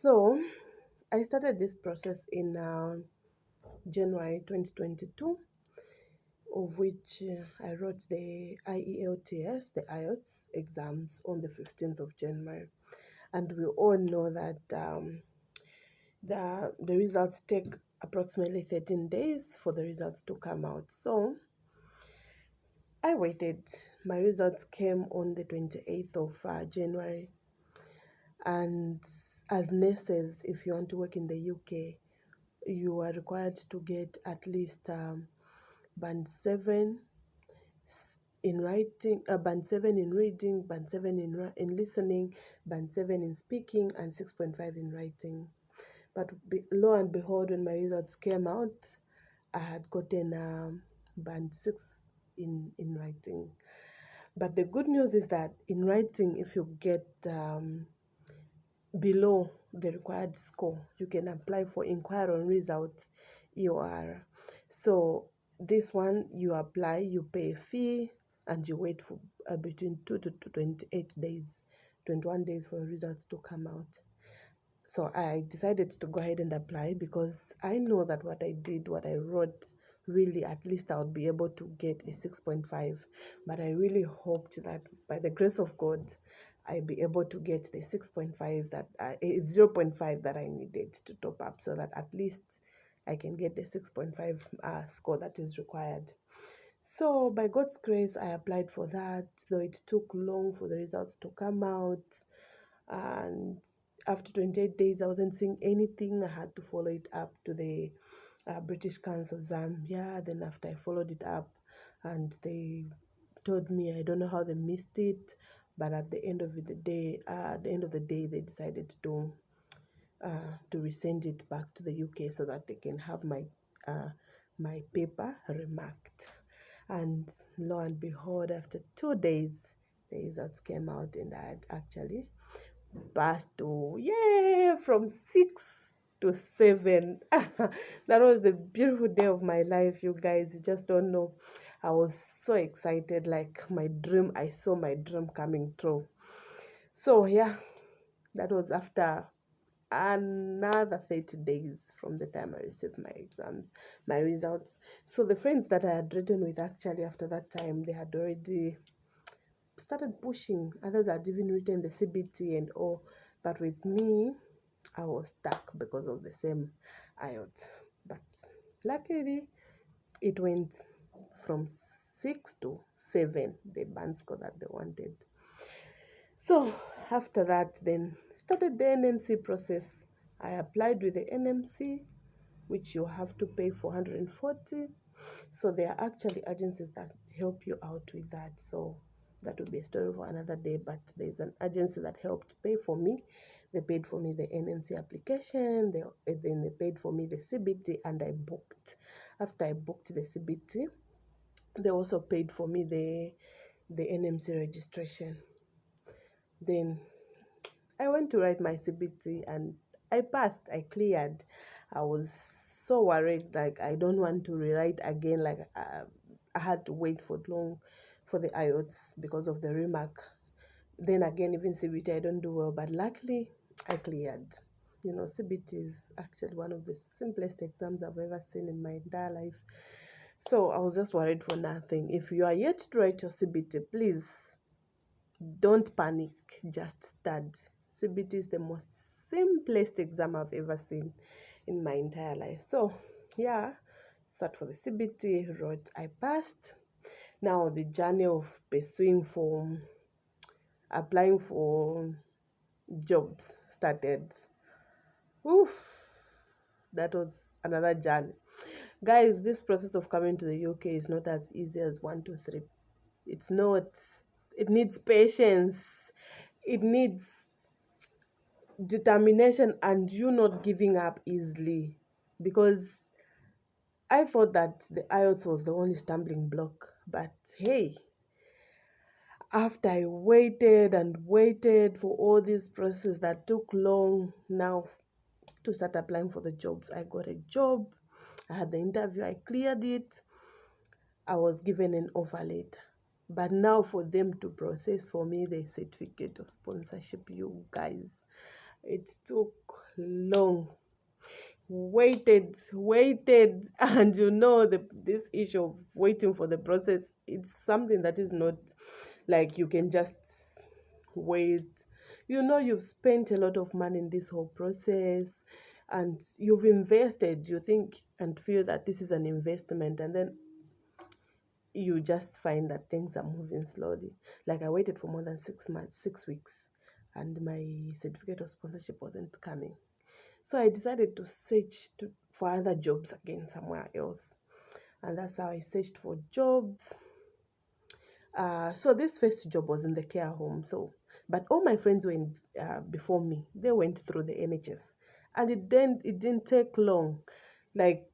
So I started this process in January 2022, of which I wrote the IELTS, the IELTS exams on the 15th of January. And we all know that the results take approximately 13 days for the results to come out. So I waited. My results came on the 28th of January. And as nurses, if you want to work in the UK, you are required to get at least band 7 in writing, band 7 in reading, band 7 in listening, band 7 in speaking, and 6.5 in writing. But lo and behold, when my results came out, I had gotten band 6 in writing. But the good news is that in writing, if you get below the required score, you can apply for inquiry on result, EOR. So this one, you apply, you pay a fee, and you wait for between 2 to 28 days, 21 days for your results to come out. So I decided to go ahead and apply because I know that what I did, what I wrote, really at least I would be able to get a 6.5. But I really hoped that by the grace of God, I'd be able to get the 6.5 that 0.5 that I needed to top up, so that at least I can get the 6.5 score that is required. So by God's grace, I applied for that, though it took long for the results to come out. And after 28 days, I wasn't seeing anything. I had to follow it up to the British Council Zambia. Then after I followed it up, and they told me, I don't know how they missed it, but at the end of the day, they decided to resend it back to the UK so that they can have my paper remarked. And lo and behold, after 2 days, the results came out, and I had actually passed from 6 to 7. That was the beautiful day of my life, you guys. You just don't know. I was so excited, like I saw my dream coming true. So yeah, that was after another 30 days from the time I received my results. So the friends that I had written with, actually after that time, they had already started pushing. Others had even written the CBT and all, but with me, I was stuck because of the same IELTS. But luckily, it went from 6 to 7, the band score that they wanted. So after that, then started the NMC process. I applied with the NMC, which you have to pay 440. So there are actually agencies that help you out with that. So that would be a story for another day, but there's an agency that helped pay for me. They paid for me the NMC application, then they paid for me the CBT, and I booked. After I booked the CBT, they also paid for me the NMC registration. Then I went to write my CBT and I passed, I cleared. I was so worried, like I don't want to rewrite again, like I had to wait for long for the IELTS because of the remark. Then again, even CBT, I don't do well, but luckily I cleared. You know, CBT is actually one of the simplest exams I've ever seen in my entire life. So I was just worried for nothing. If you are yet to write your CBT, please don't panic, just start. CBT is the most simplest exam I've ever seen in my entire life. So yeah, sat for the CBT, wrote, I passed. Now the journey of applying for jobs started. Oof, that was another journey. Guys, this process of coming to the UK is not as easy as 1, 2, 3. It's not. It needs patience. It needs determination and you not giving up easily. Because I thought that the IELTS was the only stumbling block. But hey, after I waited and waited for all this process that took long now to start applying for the jobs, I got a job. I had the interview, I cleared it. I was given an offer letter. But now for them to process for me the certificate of sponsorship, you guys, It took long. Waited, and this issue of waiting for the process, it's something that is not like you can just wait. You've spent a lot of money in this whole process, and you've invested, you think and feel that this is an investment, and then you just find that things are moving slowly. Like, I waited for more than 6 months, 6 weeks, and my certificate of sponsorship wasn't coming. So I decided to search for other jobs again somewhere else. And that's how I searched for jobs. So this first job was in the care home. But all my friends were before me. They went through the NHS, and it didn't take long. Like,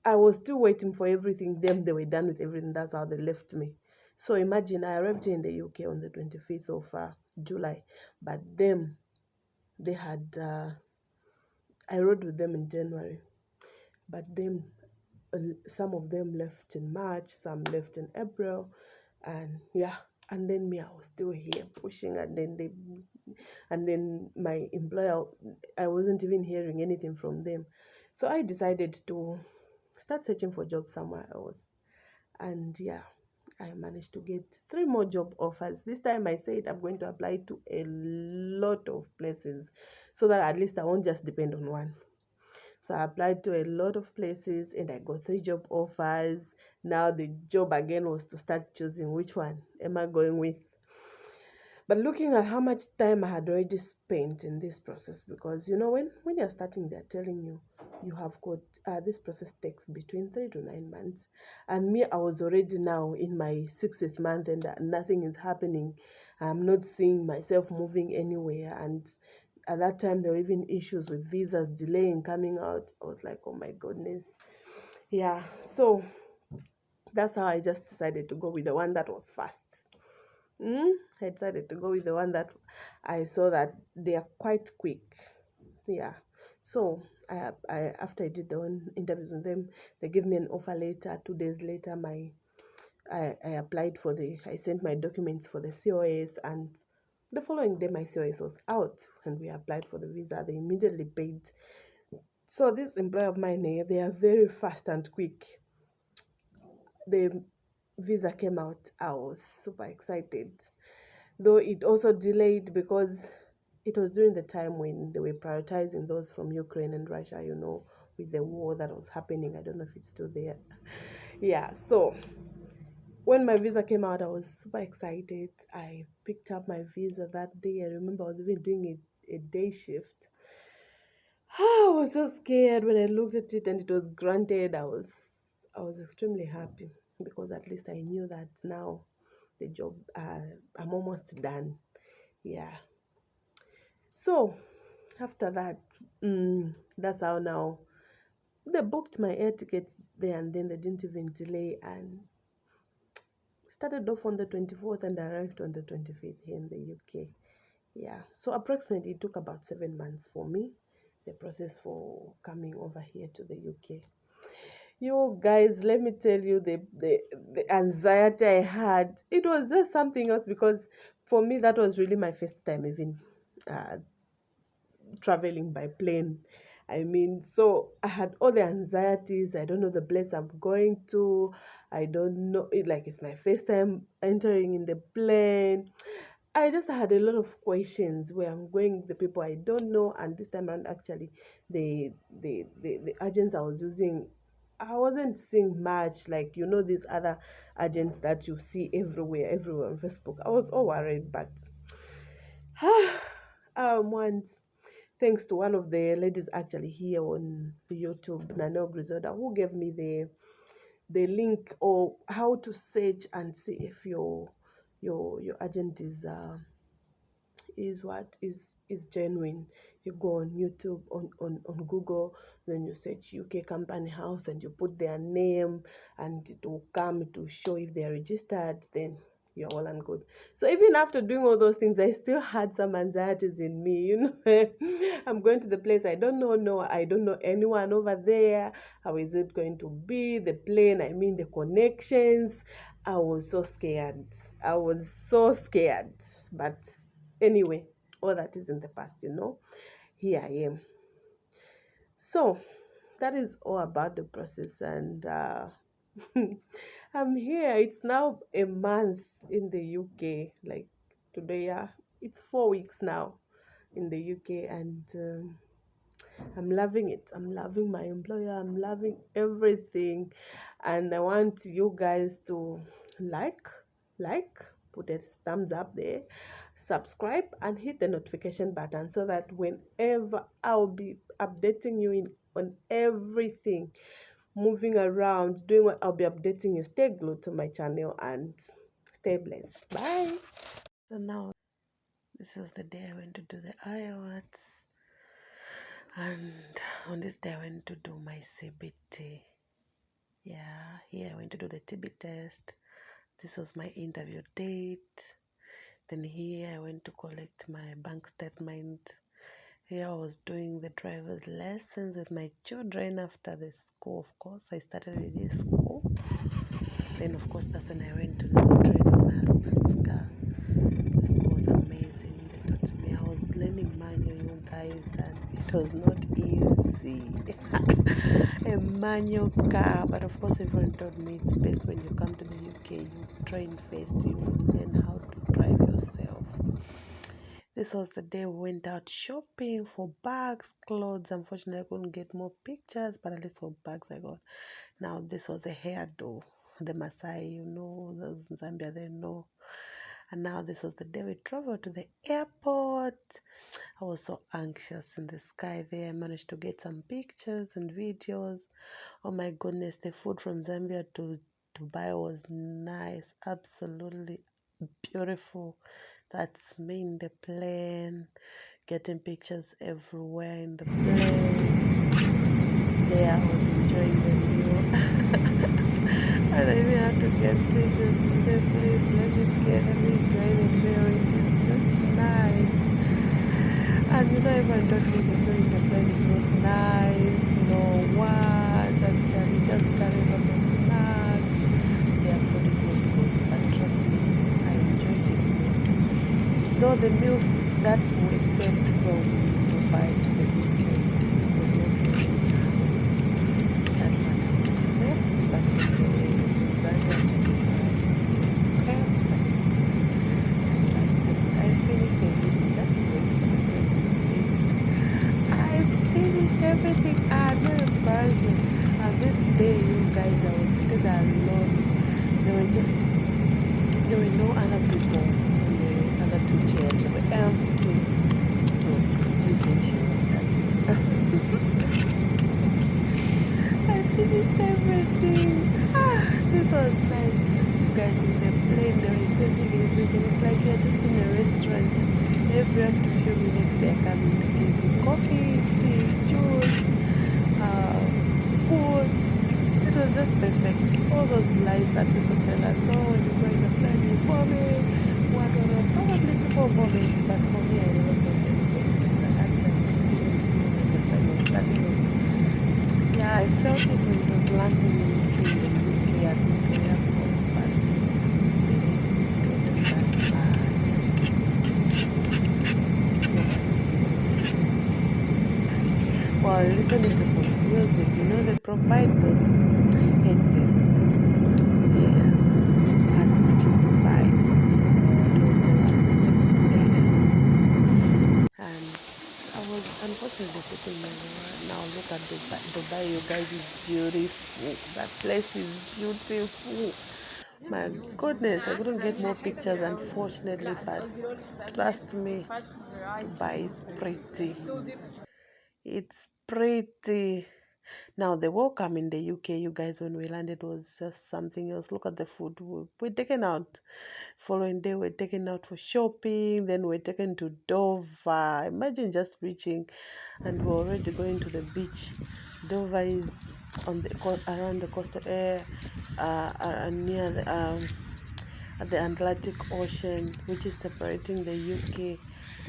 I was still waiting for everything. They were done with everything. That's how they left me. So imagine, I arrived here in the UK on the 25th of July, but they had. I rode with them in January, but some of them left in March, some left in April, and yeah, and then me, I was still here pushing, and then my employer, I wasn't even hearing anything from them, so I decided to start searching for jobs somewhere else, and yeah. I managed to get 3 more job offers. This time I said I'm going to apply to a lot of places so that at least I won't just depend on one. So I applied to a lot of places and I got 3 job offers. Now the job again was to start choosing which one am I going with. But looking at how much time I had already spent in this process, because when you're starting, they're telling you you have got this process takes between 3 to 9 months, and me, I was already now in my 60th month and nothing is happening. I'm not seeing myself moving anywhere, and at that time there were even issues with visas delaying coming out. I was like, oh my goodness, yeah. So that's how I just decided to go with the one that was fast. I decided to go with the one that I saw that they are quite quick. Yeah. So after I did the one interviews with them, they gave me an offer letter. 2 days later, I applied for I sent my documents for the COS, and the following day my COS was out and we applied for the visa. They immediately paid. So this employer of mine, they are very fast and quick. The visa came out. I was super excited, though it also delayed because it was during the time when they were prioritizing those from Ukraine and Russia, with the war that was happening. I don't know if it's still there. Yeah, so when my visa came out, I was super excited. I picked up my visa that day. I remember I was even doing a day shift. I was so scared when I looked at it and it was granted. I was extremely happy because at least I knew that now the job, I'm almost done. Yeah. So after that, that's how now they booked my air ticket there, and then they didn't even delay, and started off on the 24th and arrived on the 25th here in the UK. Yeah, so approximately it took about 7 months for me, the process for coming over here to the UK. You guys, let me tell you, the anxiety I had, it was just something else, because for me that was really my first time even uh, traveling by plane. I mean, so I had all the anxieties. I don't know the place I'm going to. I don't know it, like it's my first time entering in the plane. I just had a lot of questions where I'm going, the people I don't know, and this time around actually the agents I was using, I wasn't seeing much, like these other agents that you see everywhere on Facebook. I was all worried, but once, thanks to one of the ladies actually here on YouTube, Griselda, who gave me the link or how to search and see if your agent is genuine. You go on YouTube, on Google, then you search UK company house and you put their name, and it will come to show if they are registered, then you're well and good. So even after doing all those things, I still had some anxieties in me, I'm going to the place I don't know. No, I don't know anyone over there. How is it going to be? The plane, I mean the connections. I was so scared. But anyway, all that is in the past. here I am. So that is all about the process, and I'm here. It's now a month in the UK. Like today, yeah, it's 4 weeks now in the UK, and I'm loving it. I'm loving my employer. I'm loving everything, and I want you guys to like, like, put a thumbs up there, subscribe, and hit the notification button so that whenever I'll be updating you in on everything, moving around, doing what I'll be updating you. Stay glued to my channel and stay blessed. Bye. So now this is the day I went to do the IELTS, and on this day I went to do my CBT. Yeah, here I went to do the TB test. This was my interview date. Then here I went to collect my bank statement. Here I was doing the driver's lessons with my children after the school. Of course, I started with this school. Then, of course, that's when I went to train on my husband's car. The school was amazing. They taught me. I was learning manual, you guys, and it was not easy. A manual car, but of course, everyone told me it's best when you come to the UK, you train first, you learn how to drive yourself. This was the day we went out shopping for bags, clothes. Unfortunately, I couldn't get more pictures, but at least for bags I got. Now, this was a hairdo. The Maasai, you know, those in Zambia, they know. And now this was the day we traveled to the airport. I was so anxious in the sky there. I managed to get some pictures and videos. Oh my goodness, the food from Zambia to Dubai was nice. Absolutely beautiful. That's me in the plane, getting pictures everywhere in the plane. There I was enjoying the meal. And I even had to get pictures to say, please let me enjoy the meal. It is just nice. And you know, everyone told me the meal in the plane is not nice, what, and just carry a lot of snacks. Their food is not good, but trust me, I enjoyed this meal. Though the meals that we saved from Dubai to the UK was not really that much of a saved, but Zambia to Dubai was perfect. I finished the video, just wait for me to see it. I finished everything. No embarrassment. And this day, you guys, I was still alone. There were no other people on the other two chairs. They were empty. Look, you can show that. I finished everything. This was nice. You guys in the plane, they were serving everything. It's like you're just in a restaurant. Every after few minutes, they can give you coffee, tea, juice, food. It was just perfect. All those lies that people tell us, when you go in the plane, you vomit, whatever. Probably people vomit, but for me, I never felt anything. I actually didn't feel when the plane was starting off. Yeah, I felt it when it was landing in the UK at the airport, but it wasn't that bad. While listening to some music, they provide those headsets. Yeah, as watching Dubai. It was around 6 a.m. And I was unfortunately sitting in now look at Dubai. Dubai, you guys, is beautiful. That place is beautiful. My goodness, I couldn't get more pictures unfortunately, but trust me, Dubai is pretty. It's pretty. Now, the welcome in the UK, you guys, when we landed was just something else. Look at the food. We're taken out. Following day, we're taken out for shopping. Then we're taken to Dover. Imagine just reaching and we're already going to the beach. Dover is on around the coastal area, near the Atlantic Ocean, which is separating the UK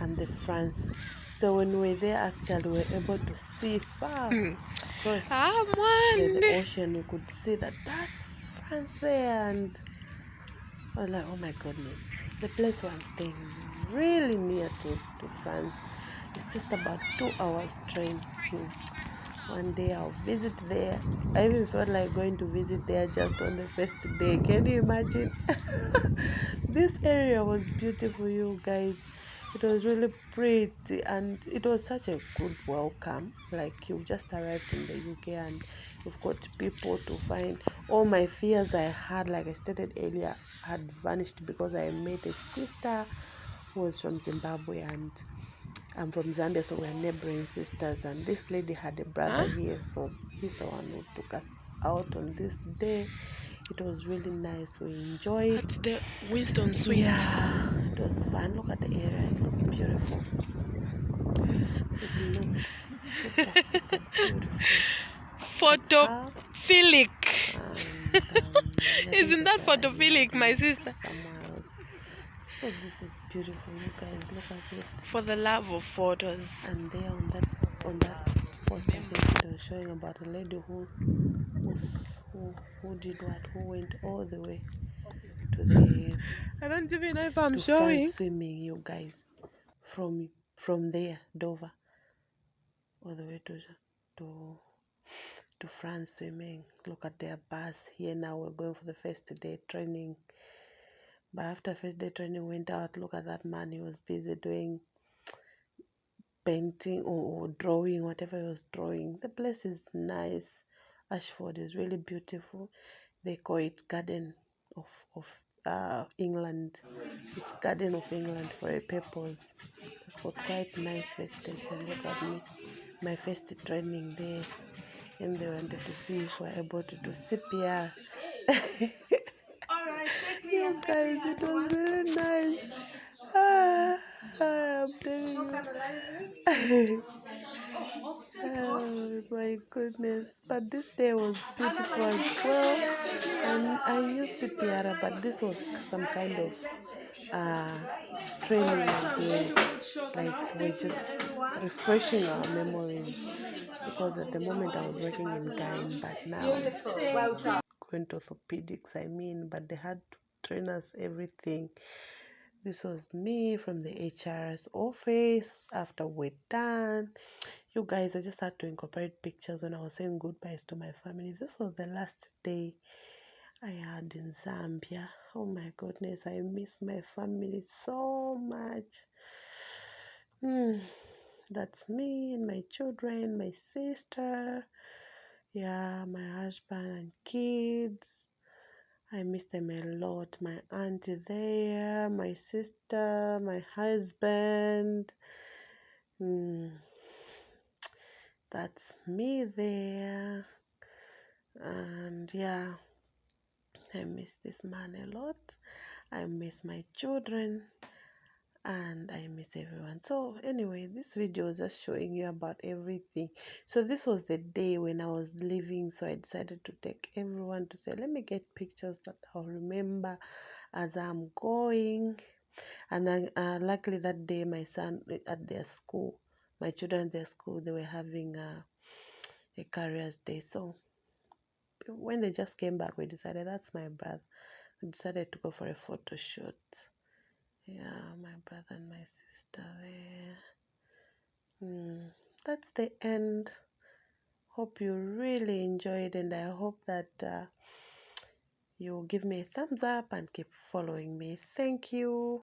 and the France. So when we were there, actually, we were able to see far across the ocean. We could see that's France there, and I was like, oh my goodness, the place where I'm staying is really near to France. It's just about 2 hours train. One day I'll visit there. I even felt like going to visit there just on the first day. Can you imagine? This area was beautiful, you guys. It was really pretty and it was such a good welcome. Like you just arrived in the UK and you've got people to find. All my fears I had, like I stated earlier, had vanished because I met a sister who was from Zimbabwe and I'm from Zambia, so we're neighboring sisters. And this lady had a brother here, so he's the one who took us out on this day. It was really nice. We enjoyed. That's the Winston Suite. Yeah, it was fun. Look at the area. It looks beautiful. It looks super beautiful. Photophilic. And Isn't that photophilic, my sister? Somewhere else. So this is beautiful, you guys. Look at it. For the love of photos. And there on that post, I think it was showing about a lady who did what? Who went all the way to the I don't even know if I'm to showing. France swimming, you guys. From there, Dover, all the way to France swimming. Look at their bus here now. We're going for the first day training. But after first day training went out, look at that man. He was busy doing painting or drawing, whatever he was drawing. The place is nice. Ashford is really beautiful. They call it Garden of England. It's Garden of England for a purpose. It's got quite nice vegetation. Look at me. My first training there. And they wanted to see if we're able to do CPR. You guys, it was really nice. I'm telling you. Oh my goodness. But this day was beautiful as well. And I used CPR, but this was some kind of training we're doing. Like we're just refreshing our memories. Because at the moment I was working in gyne, but now going to orthopedics, but they had to train us everything. This was me from the HR's office after we're done. You guys, I just had to incorporate pictures when I was saying goodbyes to my family. This was the last day I had in Zambia. Oh my goodness, I miss my family so much. That's me and my children, my sister, yeah, my husband and kids. I miss them a lot. My auntie there, my sister, my husband. That's me there. And yeah, I miss this man a lot. I miss my children. And I miss everyone. So anyway, this video is just showing you about everything. So this was the day when I was leaving, so I decided to take everyone to say, let me get pictures that I'll remember as I'm going. And luckily that day my son at their school, my children at their school, they were having a careers day. So when they just came back, we decided, that's my brother, we decided to go for a photo shoot. Yeah, my brother and my sister there. That's the end. Hope you really enjoyed, and I hope that you give me a thumbs up and keep following me. Thank you.